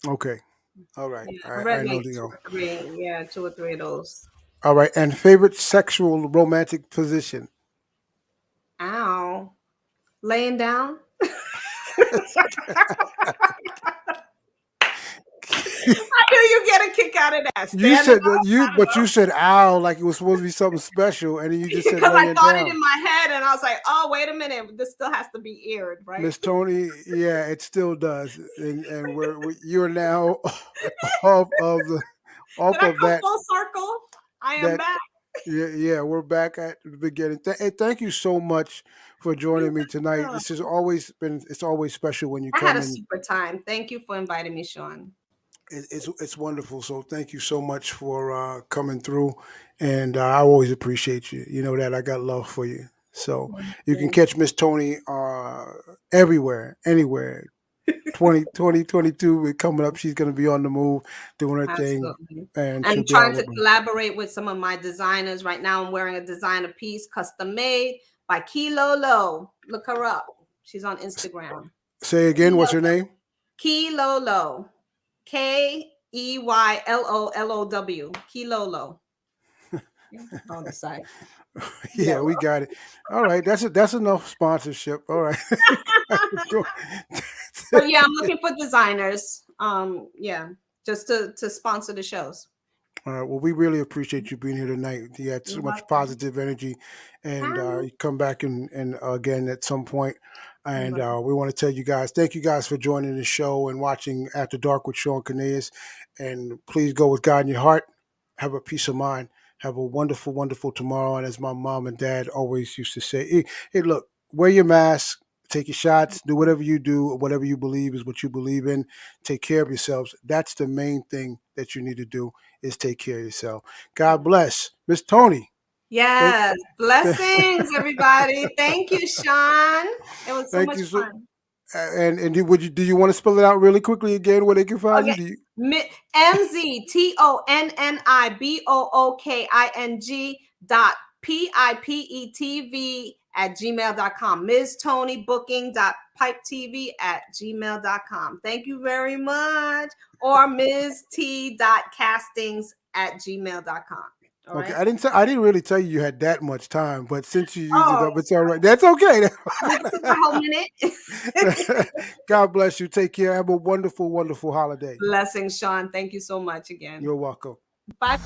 Okay. All right. Yeah, I read know like the 2 or 3. Yeah, 2 or 3 of those. All right. And favorite sexual romantic position. Ow. Laying down. I knew you get a kick out of that. You said ow like it was supposed to be something special, and then you just said because I thought down. it in my head, and I was like, "Oh, wait a minute, this still has to be aired, right?" Mz Tonni, yeah, it still does, and you're now off of Did I come full circle? I am back. Yeah, we're back at the beginning. Thank you so much for joining me tonight. This has always been. It's always special when you come in. I had a super time. Thank you for inviting me, Shawn. It's wonderful. So thank you so much for coming through, and I always appreciate you. You know that I got love for you. So you can catch Mz Tonni everywhere, anywhere. 2022 we're coming up. She's going to be on the move, doing her thing, and I'm trying to collaborate with some of my designers right now. I'm wearing a designer piece, custom made by Kilo Lo. Look her up. She's on Instagram. Say again, what's her name? Kilo Lo. KEYLOLOW. Kilolo. On the side. Yeah, we got it. All right, that's enough sponsorship. All right. But yeah, I'm looking for designers. Yeah, just to sponsor the shows. All right. Well, we really appreciate you being here tonight. You had so much positive energy, and you come back and again at some point. And we want to tell you guys, thank you guys for joining the show and watching After Dark with Shawn Cornelius. And please go with God in your heart. Have a peace of mind. Have a wonderful, wonderful tomorrow. And as my mom and dad always used to say, hey, look, wear your mask, take your shots, do whatever you do, whatever you believe is what you believe in. Take care of yourselves. That's the main thing that you need to do is take care of yourself. God bless. Mz Tonni. Yes. Blessings, everybody. Thank you, Shawn. It was so much fun. And do you want to spell it out really quickly again where they can find you? MzTonnyBooking.PIPETV@gmail.com. MzTonnyBooking.PipeTV@gmail.com. Thank you very much. Or MzT.Castings@gmail.com. Okay, right. I didn't really tell you had that much time, but since you used it up, it's all right. That's okay. A whole minute. God bless you. Take care. Have a wonderful, wonderful holiday. Blessings, Shawn. Thank you so much again. You're welcome. Bye.